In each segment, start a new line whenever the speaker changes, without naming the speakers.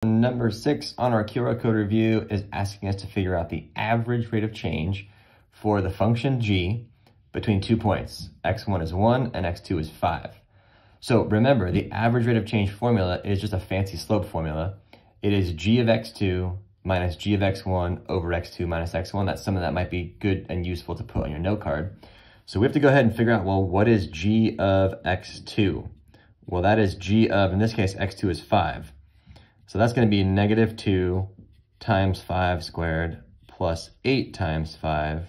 Number 6 on our QR code review is asking us to figure out the average rate of change for the function g between 2 points. x1 is 1 and x2 is 5. So remember, the average rate of change formula is just a fancy slope formula. It is g of x2 minus g of x1 over x2 minus x1. That's something that might be good and useful to put on your note card. So we have to go ahead and figure out, well, what is g of x2? Well, that is g of, in this case, x2 is 5. So that's going to be negative 2 times 5 squared plus 8 times 5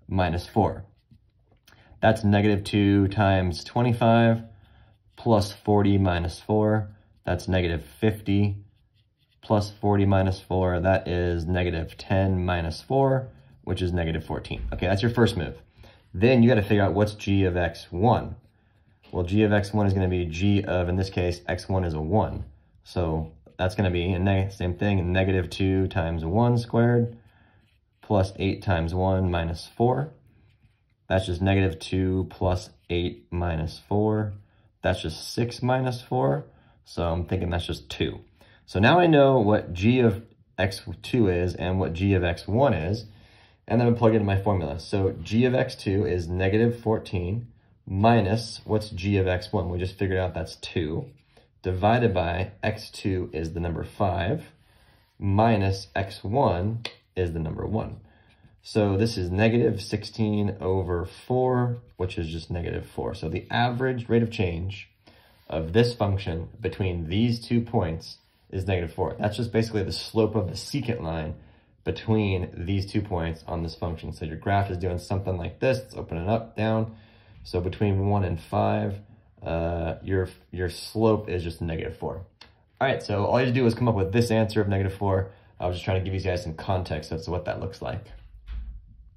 minus 4. That's negative 2 times 25 plus 40 minus 4. That's negative 50 plus 40 minus 4. That is negative 10 minus 4, which is negative 14. Okay, that's your first move. Then you got to figure out what's g of x1. Well, g of x1 is going to be g of, in this case, x1 is a 1. So that's going to be a same thing, negative 2 times 1 squared plus 8 times 1 minus 4. That's just negative 2 plus 8 minus 4. That's just 6 minus 4. So I'm thinking that's just 2. So now I know what g of x2 is and what g of x1 is, and then I'm plug it into my formula. So g of x2 is negative 14 minus, what's g of x1? We just figured out that's 2. Divided by x2 is the number 5, minus x1 is the number 1. So this is negative 16 over 4, which is just negative 4. So the average rate of change of this function between these 2 points is negative 4. That's just basically the slope of the secant line between these 2 points on this function. So your graph is doing something like this. It's opening up, down. So between 1 and 5, your slope is just negative 4. All right, so all you have to do is come up with this answer of negative 4. I was just trying to give you guys some context as to what that looks like.